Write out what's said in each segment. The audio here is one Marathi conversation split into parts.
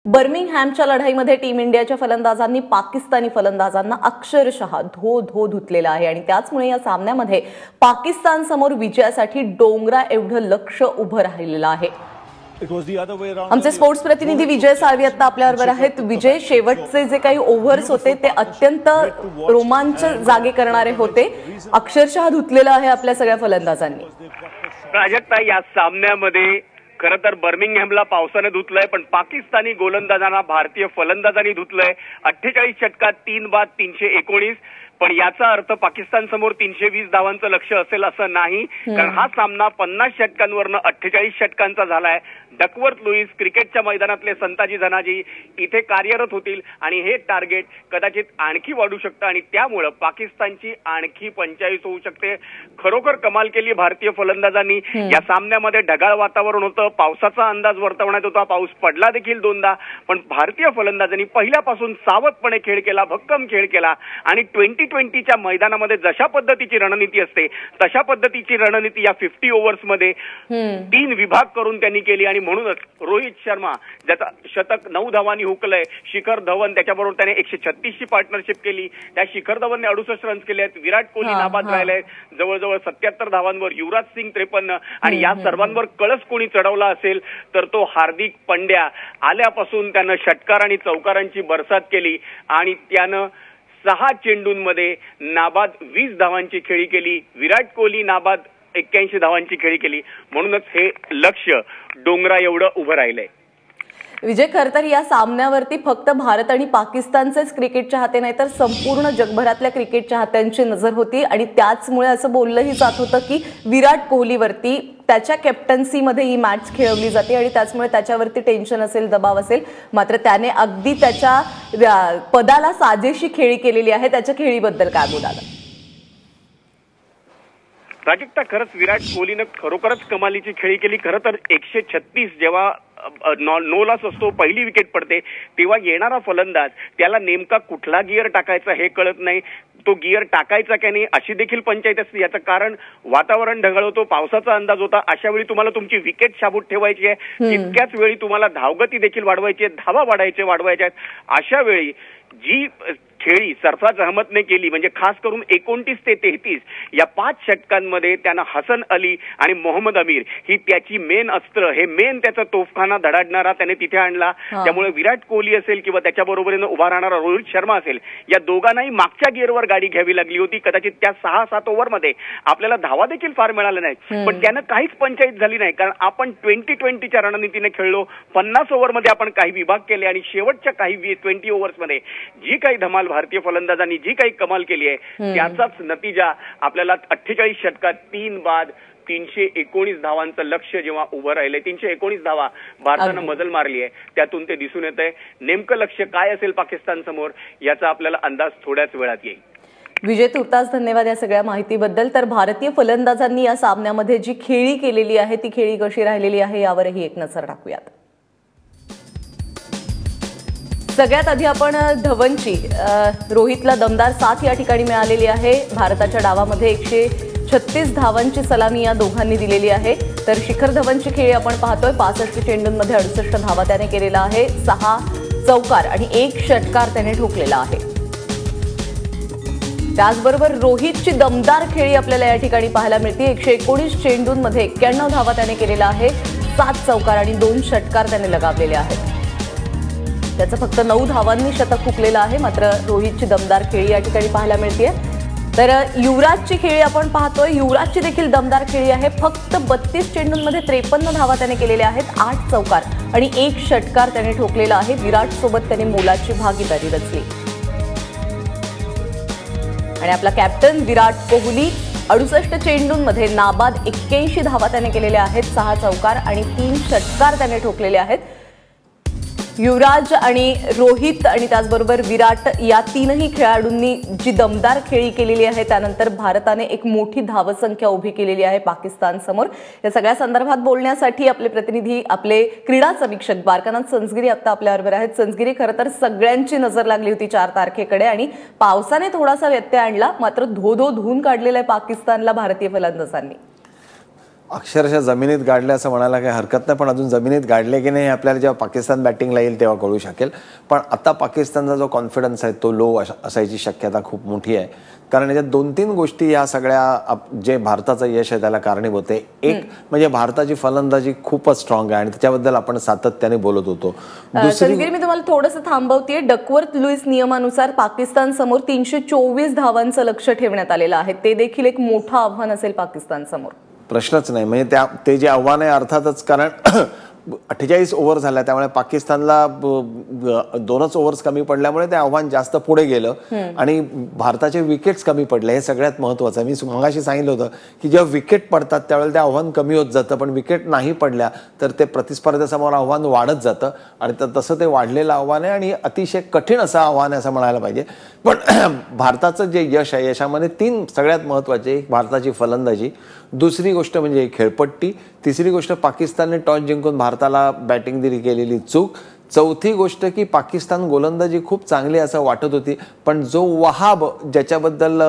बर्मिंगहॅमच्या लढाईमध्ये टीम इंडियाच्या फलंदाजांनी पाकिस्तानी फलंदाजांना अक्षरशः धो धुतलेला आहे आणि त्याचमुळे या सामन्यामध्ये पाकिस्तान समोर विजयासाठी डोंगरा एवढं लक्ष उभं राहिलेलं आहे। आमचे स्पोर्ट्स प्रतिनिधी विजय साळवी आता आपल्याबरोबर आहेत। विजय, शेवटचे जे काही ओव्हर्स होते ते अत्यंत रोमांच जागे करणारे होते, अक्षरशः धुतलेलं आहे आपल्या सगळ्या फलंदाजांनी। प्राजक्ता, या सामन्यामध्ये खरं तर बर्मिंगहॅमला पावसाने धुतलंय, पण पाकिस्तानी गोलंदाजांना भारतीय फलंदाजांनी धुतलंय। 48 षटकात 3 बाद 319, पण याचा अर्थ पाकिस्तान समोर 320 धावांचं लक्ष असेल असं नाही, कारण हा सामना 50 षटकांवरनं 48 षटकांचा झालाय। डकवर्थ लुईस क्रिकेटच्या मैदानातले संताजी धनाजी इथे कार्यरत होतील आणि हे टार्गेट कदाचित आणखी वाढू शकतं आणि त्यामुळे पाकिस्तानची आणखी 45 होऊ शकते। खरोखर कमाल केली भारतीय फलंदाजांनी। या सामन्यामध्ये ढगाळ वातावरण होतं, पावसाचा अंदाज वर्तवण्यात होता, पाऊस पडला देखील 2दा, पण भारतीय फलंदाजांनी पहिल्यापासून सावधपणे खेळ केला, भक्कम खेळ केला आणि 2020च्या मैदानामध्ये जशा पद्धतीची रणनीती असते तशा पद्धतीची रणनीती या 50 ओव्हर्समध्ये 3 विभाग करून त्यांनी केली आणि म्हणूनच रोहित शर्मा ज्याचा शतक 9 धावांनी हुकलंय, शिखर धवन त्याच्याबरोबर त्याने 136ची पार्टनरशिप केली, त्या शिखर धवनने 68 रन्स केले आहेत। विराट कोहली नाबाद राहिलाय जवळजवळ 77 धावांवर, युवराज सिंग 53 आणि या सर्वांवर कळस कोणी चढवला असेल तर तो हार्दिक पंड्या। आल्यापासून त्यानं षटकार आणि चौकारांची बरसात केली आणि त्यानं 6 चेंडूंमध्ये नाबाद 20 धावांची खेळी केली। विराट कोहली नाबाद 81 धावांची खेळी केली, म्हणूनच हे लक्ष डोंगरा एवढं उभं राहिलंय। विजय, खरं तर या सामन्यावरती फक्त भारत आणि पाकिस्तानचेच क्रिकेट चाहते नाही तर संपूर्ण जगभरातल्या क्रिकेट चाहत्यांची नजर होती आणि त्याचमुळे असं बोललंही जात होतं की विराट कोहलीवरती त्याच्या कॅप्टन्सीमध्ये ही मॅच खेळवली जाते आणि त्याचमुळे त्याच्यावरती टेन्शन असेल, दबाव असेल, मात्र त्याने अगदी त्याच्या पदाला साजेशी खेळी केलेली आहे। त्याच्या खेळीबद्दल काय बोलाल? प्राजक्ता, खरंच विराट कोहलीनं खरोखरच कमालीची खेळी केली। खरं तर 136 जेव्हा नो लॉस असतो, पहिली विकेट पडते, तेव्हा येणारा फलंदाज त्याला नेमका कुठला गिअर टाकायचा हे कळत नाही, तो गिअर टाकायचा की नाही अशी देखील पंचायत असते। याचं कारण वातावरण ढगाळ होतो, पावसाचा अंदाज होता, अशा वेळी तुम्हाला तुमची विकेट शाबूत ठेवायची आहे, तितक्याच वेळी तुम्हाला धावगती देखील वाढवायची आहे, धावा वाढवायच्या आहेत। अशा वेळी जी खेळी सरफराज अहमदने केली म्हणजे खास करून 29 ते 33 या 5 षटकांमध्ये त्यानं हसन अली आणि मोहम्मद अमीर ही त्याची मेन अस्त्र, हे मेन त्याचा तोफखाना धडाडणारा त्याने तिथे आणला। त्यामुळे विराट कोहली असेल किंवा त्याच्या बरोबरीनं उभा राहणारा रोहित शर्मा असेल, या दोघांनाही मागच्या गिअरवर गाडी घ्यावी लागली होती। कदाचित त्या 6-7 ओव्हरमध्ये आपल्याला धावा देखील फार मिळाल्या नाहीत, पण त्यानं काहीच पंचायत झाली नाही, कारण आपण 2020च्या रणनीतीने खेळलो। 50 ओव्हरमध्ये आपण काही विभाग केले आणि शेवटच्या काही 20 ओव्हर्समध्ये जी काही धमाल भारतीय फलंदाजांनी जी काही कमाल केली आहे त्याचाच नतीजा आपल्याला 48 षटकात 3 बाद 319 धावांचं लक्ष जेव्हा उभं राहिलंय, 319 धावा भारतानं मजल मारली आहे, त्यातून ते दिसून येत आहे। नेमकं लक्ष काय असेल पाकिस्तान समोर याचा आपल्याला अंदाज थोड्याच वेळात येईल। विजय, तुर्तास धन्यवाद या सगळ्या माहितीबद्दल। तर भारतीय फलंदाजांनी या सामन्यामध्ये जी खेळी केलेली आहे ती खेळी कशी राहिलेली आहे यावरही एक नजर टाकूयात। सगळ्यात आधी आपण धवनची, रोहितला दमदार साथ या ठिकाणी मिळालेली आहे। भारताच्या डावामध्ये 136 धावांची सलामी या दोघांनी दिलेली आहे। तर शिखर धवनची खेळी आपण पाहतोय, 65 चेंडूंमध्ये 68 धावा त्याने केलेला आहे, 6 चौकार आणि 1 षटकार त्याने ठोकलेला आहे। त्याचबरोबर रोहितची दमदार खेळी आपल्याला या ठिकाणी पाहायला मिळते। 119 चेंडूंमध्ये 91 धावा त्याने केलेला आहे, 7 चौकार आणि 2 षटकार त्याने लगावलेले आहेत। त्याचं फक्त 9 धावांनी शतक हुकलेलं आहे, मात्र रोहितची दमदार खेळी या ठिकाणी पाहायला मिळते। तर युवराजची खेळी आपण पाहतोय, युवराजची देखील दमदार खेळी आहे। फक्त 32 चेंडूंमध्ये 53 धावा त्याने केलेल्या आहेत, 8 चौकार आणि 1 षटकार त्याने ठोकलेला आहे। विराट सोबत त्याने मोलाची भागीदारी रचली आणि आपला कॅप्टन विराट कोहली 68 चेंडूंमध्ये नाबाद 81 धावा त्याने केलेल्या आहेत, 6 चौकार आणि 3 षटकार त्याने ठोकलेले आहेत। युवराज आणि रोहित आणि त्याचबरोबर विराट या तीनही खेळाडूंनी जी दमदार खेळी केलेली आहे त्यानंतर भारताने एक मोठी धावसंख्या उभी केलेली आहे पाकिस्तान समोर। या सगळ्या संदर्भात बोलण्यासाठी आपले प्रतिनिधी, आपले क्रीडा समीक्षक द्वारकानाथ संजगिरी आता आपल्याबरोबर आहेत। संजगिरी, खरं तर सगळ्यांची नजर लागली होती 4 तारखेकडे आणि पावसाने थोडासा व्यत्यय आणला, मात्र धो धुवून काढलेला आहे पाकिस्तानला भारतीय फलंदाजांनी। अक्षरशः जमिनीत गाडले असं म्हणायला काही हरकत नाही, पण अजून जमिनीत गाडले की नाही हे आपल्याला जेव्हा पाकिस्तान बॅटिंगला येईल तेव्हा कळू शकेल. पण आता पाकिस्तानचा जो कॉन्फिडन्स आहे तो लो असायची शक्यता खूप मोठी आहे, कारण याच्यात 2-3 गोष्टी या सगळ्या जे भारताचं यश आहे त्याला कारणीभूत आहे. एक म्हणजे भारताची फलंदाजी खूपच स्ट्रॉंग आहे आणि त्याच्याबद्दल आपण सातत्याने बोलत होतो. दुसरी मी तुम्हाला थोडंसं थांबवतेय. डकवर्थ लुईस नियमानुसार पाकिस्तान समोर 324 धावांचं लक्ष्य ठेवण्यात आलेलं आहे. ते देखील एक मोठं आव्हान असेल पाकिस्तान समोर. प्रश्नच नाही. म्हणजे ते जे आव्हान आहे अर्थातच, कारण 48 ओव्हर झाल्या त्यामुळे पाकिस्तानला 2च ओव्हर्स कमी पडल्यामुळे ते आव्हान जास्त पुढे गेलं आणि भारताचे विकेट्स कमी पडले. हे सगळ्यात महत्वाचं आहे. मी मगाशी सांगितलं होतं की जेव्हा विकेट पडतात त्यावेळेला ते आव्हान कमी होत जातं, पण विकेट नाही पडल्या तर ते प्रतिस्पर्ध्यासमोर आव्हान वाढत जातं आणि तसं ते वाढलेलं आव्हान आहे आणि अतिशय कठीण असं आव्हान आहे असं म्हणायला पाहिजे. पण भारताचं जे यश आहे याच्यामध्ये 3 सगळ्यात महत्वाचे. एक भारताची फलंदाजी, दुसरी गोष्ट म्हणजे खेळपट्टी, तिसरी गोष्ट पाकिस्तानने टॉस जिंकून भारताला बॅटिंग दिली केलेली चूक, चौथी गोष्ट की पाकिस्तान गोलंदाजी खूप चांगली असं वाटत होती, पण जो वहाब ज्याच्याबद्दल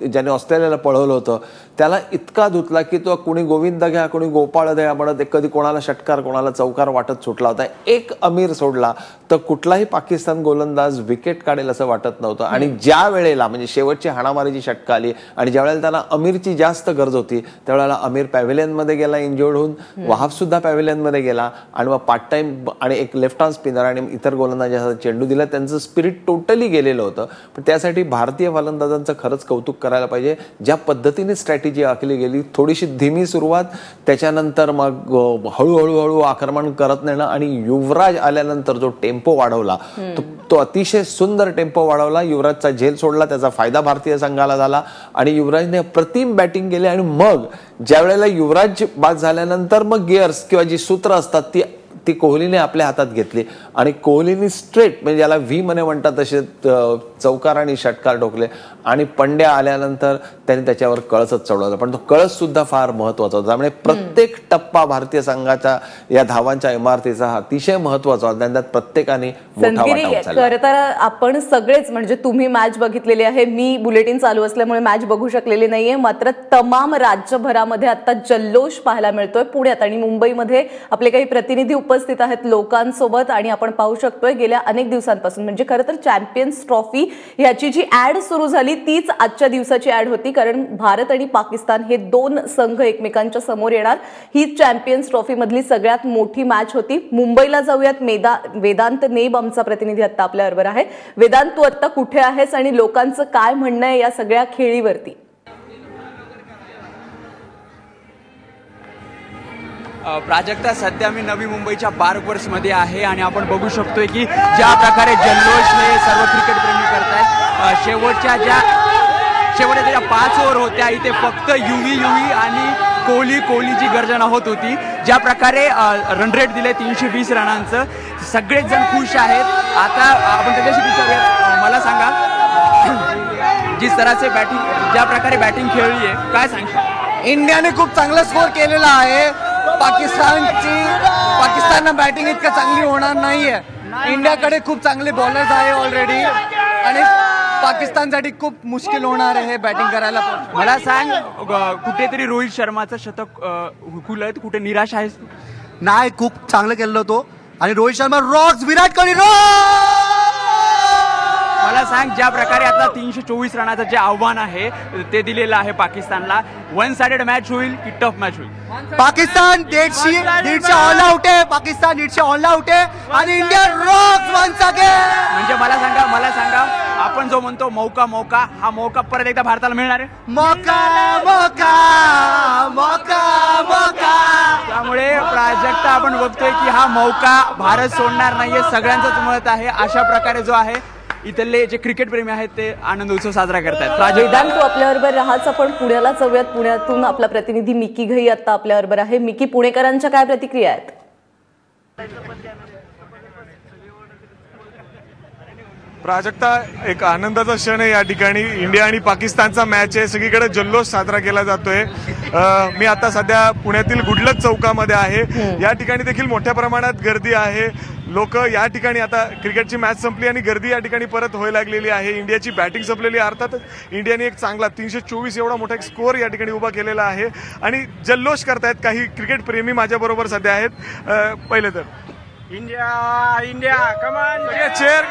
ज्याने ऑस्ट्रेलियाला पळवलं होतं त्याला इतका धुतला की तो कुणी गोविंद घ्या कुणी गोपाळ द्या म्हणत कधी कोणाला षटकार कोणाला चौकार वाटत सुटला होता. एक अमीर सोडला तर कुठलाही पाकिस्तान गोलंदाज विकेट काढेल असं वाटत नव्हतं. आणि ज्या वेळेला म्हणजे शेवटची हाणामारीची षटका आली आणि ज्यावेळेला त्यांना अमीरची जास्त गरज होती त्यावेळेला अमीर पॅव्हिलियनमध्ये गेला इंजर्ड होऊन, वहाब सुद्धा पॅव्हिलियनमध्ये गेला आणि मग पार्ट टाइम आणि एक लेफ्ट स्पिनर आणि इतर गोलंदाजांना चेंडू दिला. त्यांचं स्पिरिट टोटली गेलेलं होतं. पण त्यासाठी भारतीय फलंदाजांचं खरंच कौतुक करायला पाहिजे. ज्या पद्धतीने स्ट्रॅटेजी आखली गेली, थोडीशी धीमी सुरुवात, त्याच्यानंतर मग हळूहळू आक्रमण करत नेणं आणि युवराज आल्यानंतर जो टेम्पो वाढवला तो अतिशय सुंदर टेम्पो वाढवला. युवराजचा झेल सोडला, त्याचा फायदा भारतीय संघाला झाला आणि युवराजने अप्रतिम बॅटिंग केली. आणि मग ज्या वेळेला युवराज बाद झाल्यानंतर मग गिअर्स किंवा जी सूत्र असतात ती कोहलीने आपल्या हातात घेतली आणि कोहलीने स्ट्रेट म्हणजे ज्याला व्ही म्हणे म्हणतात तसे चौकार आणि षटकार ठोकले आणि पंड्या आल्यानंतर त्यांनी त्याच्यावर कळसच चढवला. पण तो कळस सुद्धा फार महत्वाचा होता. त्यामुळे प्रत्येक टप्पा भारतीय संघाच्या या धावांच्या इमारतीचा अतिशय महत्वाचा होता. त्यात प्रत्येकाने मोठा वाटा उचलला. खरं तर आपण सगळेच म्हणजे तुम्ही मॅच बघितलेली आहे, मी बुलेटिन चालू असल्यामुळे मॅच बघू शकलेली नाहीये, मात्र तमाम राज्यभरामध्ये आता जल्लोष पाहायला मिळतोय. पुण्यात आणि मुंबईमध्ये आपले काही प्रतिनिधी उपस्थित आहेत लोकांसोबत आणि आपण पाहू शकतोय गेल्या अनेक दिवसांपासून म्हणजे खरं तर चॅम्पियन्स ट्रॉफी ह्याची जी ऍड सुरू झाली तीच आजच्या दिवसाची ऍड होती, कारण भारत आणि पाकिस्तान हे 2 संघ एकमेकांच्या समोर येणार. ही चॅम्पियन्स ट्रॉफी मधली सगळ्यात मोठी मॅच होती. मुंबईला जाऊयात. वेदांत नेब आमचा प्रतिनिधी आता आपल्याबरोबर आहे. वेदांत, तू आता कुठे आहेस आणि लोकांचं काय म्हणणं आहे या सगळ्या खेळीवरती? प्राजक्ता, सध्या मी नवी मुंबईच्या बारकोर्समध्ये आहे आणि आपण बघू शकतोय की ज्या प्रकारे जल्लोष हे सर्व क्रिकेटप्रेमी करतायत. शेवटच्या ज्या 5 ओव्हर होत्या इथे फक्त युवी आणि कोहलीची गर्जना होत होती. ज्या प्रकारे रन रेट दिले 320 रनांचं, सगळेच जण खुश आहेत. आता आपण त्याच्याशी विचारूया. मला सांगा, जी सरासरी बॅटिंग ज्या प्रकारे बॅटिंग खेळली आहे काय सांगशील? इंडियाने खूप चांगला स्कोर केलेला आहे. पाकिस्ताननं बॅटिंग इतकं चांगली होणार नाहीये. इंडियाकडे खूप चांगले बॉलर्स आहे ऑलरेडी आणि पाकिस्तानसाठी खूप मुश्किल होणार आहे बॅटिंग करायला. मला सांग, कुठेतरी रोहित शर्माचं शतक हुकलं, कुठे निराश आहेस? नाही, खूप चांगलं केलं होतो आणि रोहित शर्मा रॉक्स, विराट कोहली रॉक्स. मला सांग, ज्या प्रकारे आता 324 रनाचं जे आव्हान आहे ते दिलेलं आहे पाकिस्तानला, 1 साइडेड मॅच होईल की टफ मॅच होईल? पाकिस्तान 150 ऑल आउट आहे. पाकिस्तान 150 ऑल आउट आहे आणि इंडिया रॉक्स वन्स अगेन. म्हणजे मला सांगा आपण जो म्हणतो मौका हा मौका परत एकदा भारताला मिळणार आहे. त्यामुळे प्राजक्ता आपण बघतोय की हा मौका भारत सोडणार नाहीये, सगळ्यांचंच मत आहे. अशा प्रकारे जो आहे इथले जे क्रिकेट प्रेमी आहेत ते आनंद उत्सव साजरा करतात. वेदांत, तू आपल्याबरोबर राहाच. आपण पुण्याला जाऊयात. पुण्यातून आपला प्रतिनिधी मिकी घई आता आपल्याबरोबर आहे. मिकी, पुणेकरांच्या काय प्रतिक्रिया आहेत? प्राजक्ता, एक आनंदाचा क्षण आहे या ठिकाणी. इंडिया आणि पाकिस्तानचा मॅच आहे, सगळीकडे जल्लोष साजरा केला जातोय. मी आता सध्या पुण्यातील गुडलक चौकामध्ये आहे. या ठिकाणी देखील मोठ्या प्रमाणात गर्दी आहे. लोक या ठिकाणी आता क्रिकेटची मॅच संपली आणि गर्दी या ठिकाणी परत व्हायला लागलेली आहे. इंडियाची बॅटिंग संपलेली आहे. अर्थातच इंडियाने एक चांगला 324 एवढा मोठा एक स्कोअर या ठिकाणी उभा केलेला आहे आणि जल्लोष करतायत काही क्रिकेट प्रेमी माझ्याबरोबर सध्या आहेत. पहिले तर इंडिया इंडिया कमान चेअर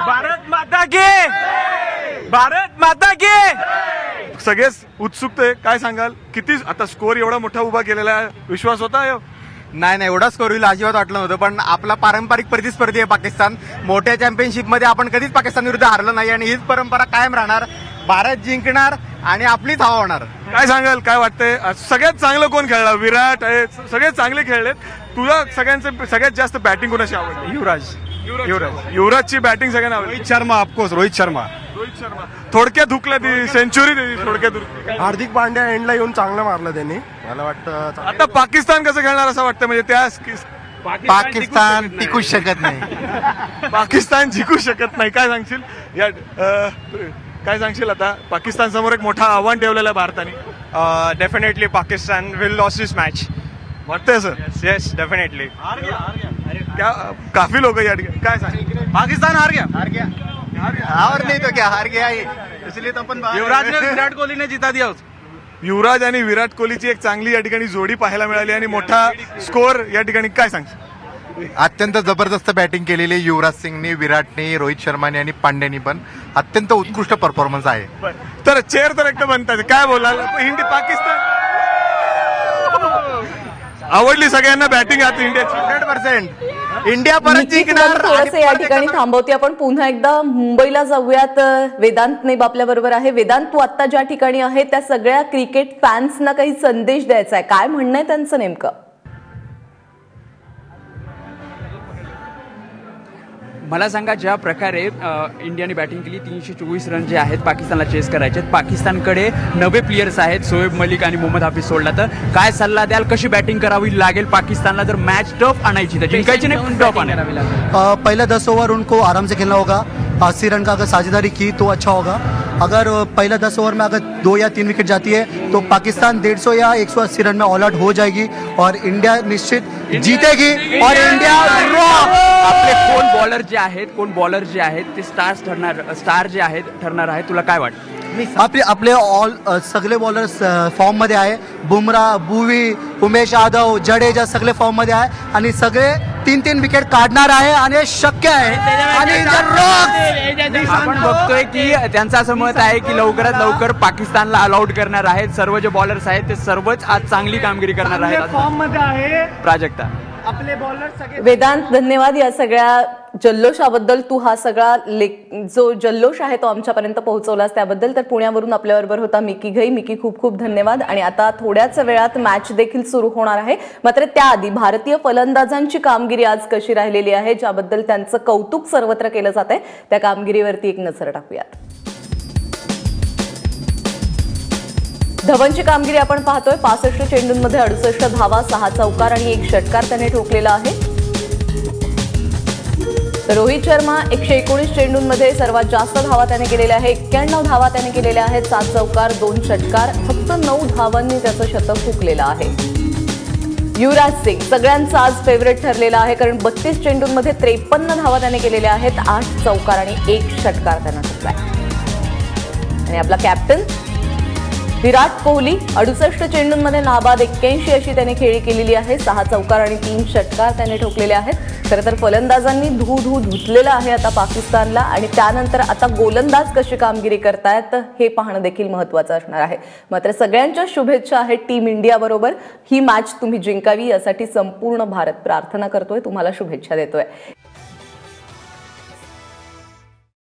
भारत माता की भारत माता की सगळेच उत्सुक आहे. काय सांगाल, किती आता स्कोअर एवढा मोठा उभा केलेला आहे, विश्वास होता? नाही एवढा स्कोर होईल अजिबात वाटलं नव्हतं, पण आपला पारंपरिक प्रतिस्पर्धी आहे पाकिस्तान. मोठ्या चॅम्पियनशिपमध्ये आपण कधीच पाकिस्तान विरुद्ध हारलं नाही आणि हीच परंपरा कायम राहणार. भारत जिंकणार आणि आपलीच हवा होणार. काय सांगाल, काय वाटतंय? सगळ्यात चांगलं कोण खेळला? विराट आहे, सगळे चांगले खेळलेत. तुला सगळ्यात जास्त बॅटिंग कोणाची आवडली? युवराजची बॅटिंग सगळ्यांना आवडली. रोहित शर्मा ऑफकोर्स, रोहित शर्मा थोडक्यात हुकला, ती सेंचुरी दिली थोडक्यात. हार्दिक पांड्या एंडला येऊन चांगलं मारलं त्यांनी. मला वाटतं आता पाकिस्तान कसं खेळणार असं वाटतं? म्हणजे त्या पाकिस्तान टिकूच शकत नाही. पाकिस्तान जिंकू शकत नाही. काय सांगशील या काय सांगशील? आता पाकिस्तान समोर एक मोठं आव्हान ठेवलेलं आहे भारताने. Definitely Pakistan will lose this match. वाटतंय सर? Yes definitely. काफी लोक या ठिकाणी काय सांग? पाकिस्तान हार गया और नहीं तो क्या, हार गया ही, इसलिए तो अपन युवराज ने विराट कोहली ने जिता दिया. युवराज आणि विराट कोहलीची एक चांगली या ठिकाणी जोडी पाहायला मिळाली आणि मोठा स्कोअर या ठिकाणी. काय सांगशील? अत्यंत जबरदस्त बॅटिंग केलेली युवराज सिंगनी, विराटने, रोहित शर्माने आणि पांड्यानी पण अत्यंत उत्कृष्ट परफॉर्मन्स आहे. तर चेअर तर एकदम म्हणतात, काय बोलाल? हिंदी पाकिस्तान आवडली सगळ्यांना बॅटिंग आता इंडियाची 100%. इंडिया परत जिंकणार. थोडंसं या ठिकाणी थांबवते आपण. पुन्हा एकदा मुंबईला जाऊयात. वेदांत नेब आपल्या बरोबर आहे. वेदांत, तू आता ज्या ठिकाणी आहे त्या सगळ्या क्रिकेट फॅन्सना काही संदेश द्यायचा आहे, काय म्हणणं आहे त्यांचं नेमकं? मला सांगा, ज्या प्रकारे इंडियाने बॅटिंग केली, 324 रन जे आहेत पाकिस्तानला चेस करायचे आहेत. पाकिस्तानकडे नवे प्लेयर्स आहेत, शोएब मलिक आणि मोहम्मद हाफिज सोडला. तर काय सल्ला द्याल, कशी बॅटिंग करावी लागेल पाकिस्तानला जर मॅच टफ आणायची तर? जिंकायची नाही, टफ आणावी लागेल. पहले 10 ओवर उनको आराम से खेलना होगा. 80 रन का अगर साझेदारी की तो अच्छा होगा. अगर पहले 10 ओवर में अगर 2 या 3 विकेट जाती है तो पाकिस्तान 150 या 180 रन में ऑल आउट हो जाएगी और इंडिया निश्चित जीतेगी. और इंडिया आपले कोण बॉलर जे आहेत ते स्टार जे आहेत ठरणार आहे. तुला काय वाटतं? आपले ऑल सगळे बॉलर्स फॉर्म मध्ये आहे. बुमराह, भुवी, उमेश यादव, जडेजा सगळे फॉर्म मध्ये आहे आणि सगळे 3-3 विकेट काढणार आहे आणि शक्य आहे. आणि आपण बघतोय की त्यांचं असं मत आहे की लवकरात लवकर पाकिस्तानला ऑल आउट करणार आहेत. सर्व जे बॉलर्स आहेत ते सर्वच आज चांगली कामगिरी करणार आहेत. फॉर्म मध्ये आहे प्राजक्ता. आपले बॉलर सगळे. वेदांत, धन्यवाद या सगळ्या जल्लोषाबद्दल. तू हा सगळा जो जल्लोष आहे तो आमच्यापर्यंत पोहोचवलास त्याबद्दल. तर पुण्यावरून आपल्याबरोबर होता मिकी घई. मिकी, खूप खूप धन्यवाद. आणि आता थोड्याच वेळात मॅच देखील सुरू होणार आहे. मात्र त्याआधी भारतीय फलंदाजांची कामगिरी आज कशी राहिलेली आहे, ज्याबद्दल त्यांचं कौतुक सर्वत्र केलं जात आहे, त्या कामगिरीवरती एक नजर टाकूयात. धवनची कामगिरी आपण पाहतोय. 65 चेंडूंमध्ये 68 धावा, 6 चौकार आणि 1 षटकार त्याने ठोकलेला आहे. तर रोहित शर्मा 119 चेंडूंमध्ये सर्वात जास्त धावा त्याने केलेल्या आहे. 91 धावा त्याने केलेल्या आहेत, 7 चौकार, 2 षटकार. फक्त 9 धावांनी त्याचं शतक हुकलेलं आहे. युवराज सिंग सगळ्यांचा आज फेवरेट ठरलेला आहे, कारण 32 चेंडूंमध्ये 53 धावा त्याने केलेल्या आहेत, 8 चौकार आणि 1 षटकार त्यानं ठोकलाय. आणि आपला कॅप्टन विराट कोहली 68 चेंडूंमध्ये नाबाद 81 अशी त्याने खेळी केलेली आहे. 6 चौकार आणि 3 षटकार त्याने ठोकलेले आहेत. खरं तर फलंदाजांनी धुतलेलं आहे आता पाकिस्तानला. आणि त्यानंतर आता गोलंदाज कशी कामगिरी करतायत हे पाहणं देखील महत्त्वाचं असणार आहे. मात्र सगळ्यांच्या शुभेच्छा आहेत टीम इंडिया बरोबर. ही मॅच तुम्ही जिंकावी यासाठी संपूर्ण भारत प्रार्थना करतोय, तुम्हाला शुभेच्छा देतोय.